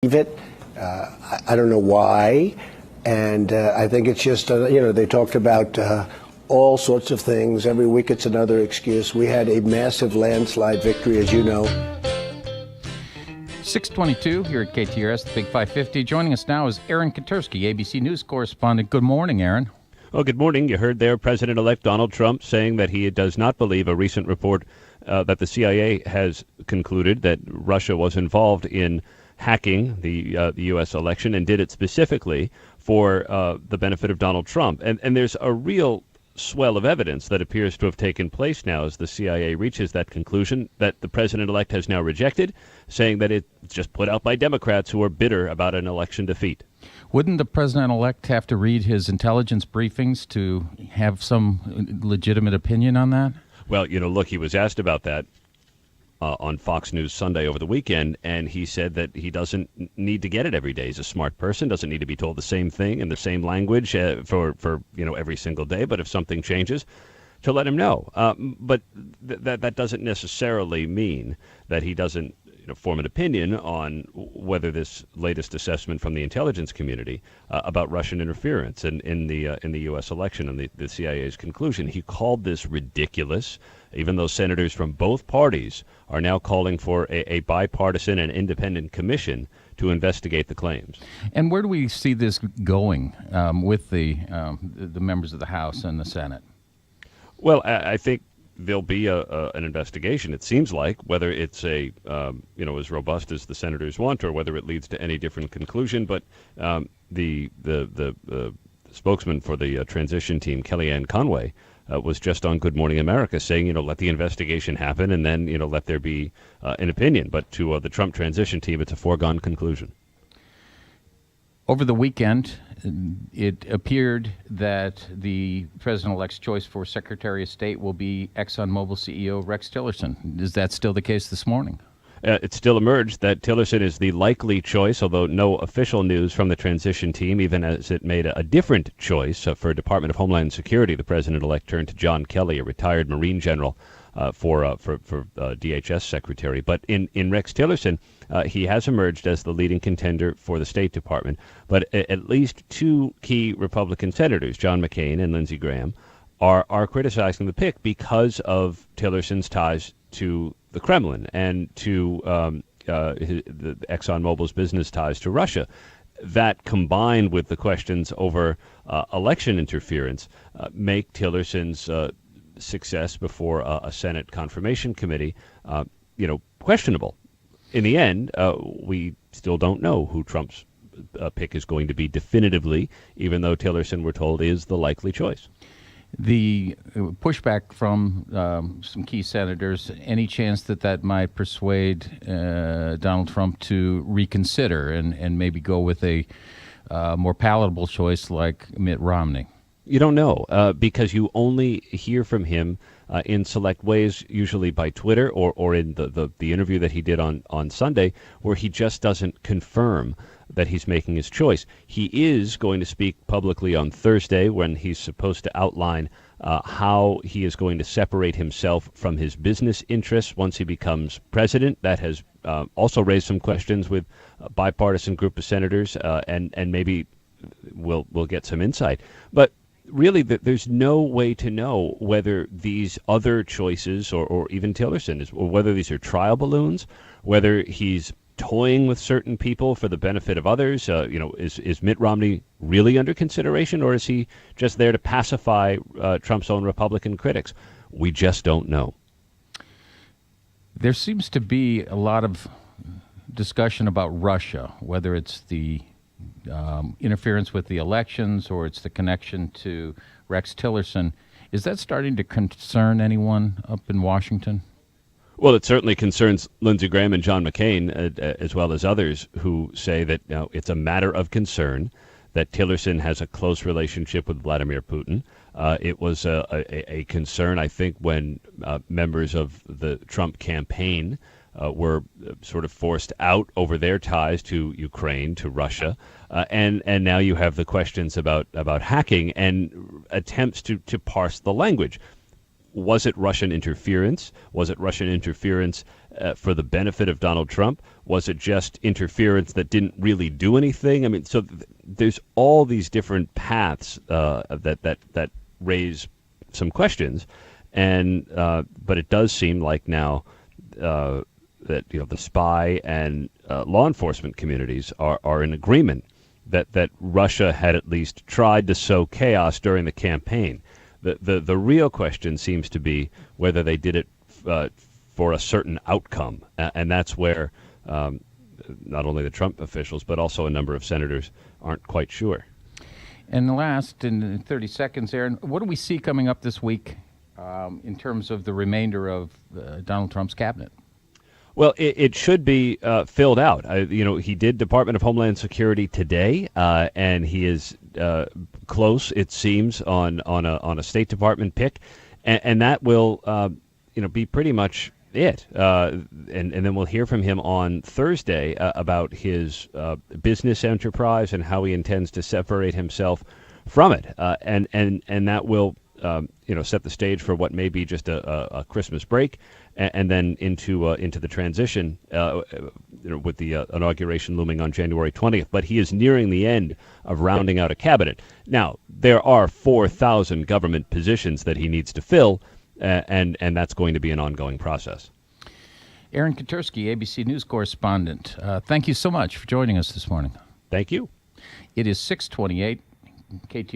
it. I don't know why. And I think it's just, they talked about all sorts of things. Every week it's another excuse. We had a massive landslide victory, as you know. 622 here at KTRS, the Big 550. Joining us now is Aaron Katersky, ABC News correspondent. Good morning, Aaron. Well, good morning. You heard there President-elect Donald Trump saying that he does not believe a recent report that the CIA has concluded that Russia was involved in hacking the U.S. election and did it specifically for the benefit of Donald Trump. And there's a real swell of evidence that appears to have taken place now as the CIA reaches that conclusion that the president-elect has now rejected, saying that it's just put out by Democrats who are bitter about an election defeat. Wouldn't the president-elect have to read his intelligence briefings to have some legitimate opinion on that? Well, look, he was asked about that on Fox News Sunday over the weekend, and he said that he doesn't need to get it every day. He's a smart person, doesn't need to be told the same thing in the same language for every single day. But if something changes, to let him know. But that doesn't necessarily mean that he doesn't form an opinion on whether this latest assessment from the intelligence community about Russian interference in the U.S. election and the CIA's conclusion. He called this ridiculous, even though senators from both parties are now calling for a bipartisan and independent commission to investigate the claims. And where do we see this going with the members of the House and the Senate? Well, I think there'll be an investigation, it seems like, whether it's as robust as the senators want or whether it leads to any different conclusion. But the spokesman for the transition team, Kellyanne Conway, was just on Good Morning America saying, let the investigation happen and then, let there be an opinion. But to the Trump transition team, it's a foregone conclusion. Over the weekend, it appeared that the president-elect's choice for Secretary of State will be ExxonMobil CEO Rex Tillerson. Is that still the case this morning? It still emerged that Tillerson is the likely choice, although no official news from the transition team, even as it made a different choice for Department of Homeland Security. The president-elect turned to John Kelly, a retired Marine general, for DHS secretary. But in Rex Tillerson, he has emerged as the leading contender for the State Department. But at least two key Republican senators, John McCain and Lindsey Graham, are criticizing the pick because of Tillerson's ties to the Kremlin and to the ExxonMobil's business ties to Russia. That, combined with the questions over election interference, make Tillerson's success before a Senate confirmation committee, questionable. In the end, we still don't know who Trump's pick is going to be definitively, even though Tillerson, we're told, is the likely choice. The pushback from some key senators, any chance that might persuade Donald Trump to reconsider and maybe go with a more palatable choice like Mitt Romney? You don't know because you only hear from him in select ways, usually by Twitter or in the interview that he did on Sunday, where he just doesn't confirm that he's making his choice. He is going to speak publicly on Thursday when he's supposed to outline how he is going to separate himself from his business interests once he becomes president. That has also raised some questions with a bipartisan group of senators, and maybe we'll get some insight. But really, there's no way to know whether these other choices or even Tillerson or whether these are trial balloons, whether he's toying with certain people for the benefit of others. Is Mitt Romney really under consideration, or is he just there to pacify Trump's own Republican critics? We just don't know. There seems to be a lot of discussion about Russia, whether it's the interference with the elections or it's the connection to Rex Tillerson. Is that starting to concern anyone up in Washington? Well, it certainly concerns Lindsey Graham and John McCain, as well as others who say that it's a matter of concern that Tillerson has a close relationship with Vladimir Putin. It was a concern, I think, when members of the Trump campaign were sort of forced out over their ties to Ukraine, to Russia. And now you have the questions about hacking and attempts to parse the language. Was it Russian interference? Was it Russian interference for the benefit of Donald Trump? Was it just interference that didn't really do anything? I mean, so there's all these different paths that raise some questions, and but it does seem like now that the spy and law enforcement communities are in agreement that Russia had at least tried to sow chaos during the campaign. The real question seems to be whether they did it for a certain outcome, and that's where not only the Trump officials but also a number of senators aren't quite sure. And the last, in 30 seconds, Aaron, what do we see coming up this week in terms of the remainder of Donald Trump's cabinet? Well, it should be filled out. He did Department of Homeland Security today, and he is close, it seems, on a State Department pick, and that will be pretty much it. And then we'll hear from him on Thursday about his business enterprise and how he intends to separate himself from it, and that will set the stage for what may be just a Christmas break, and then into the transition with the inauguration looming on January 20th. But he is nearing the end of rounding out a cabinet. Now, there are 4,000 government positions that he needs to fill, and that's going to be an ongoing process. Aaron Katersky, ABC News correspondent, thank you so much for joining us this morning. Thank you. It is 6:28. KTR.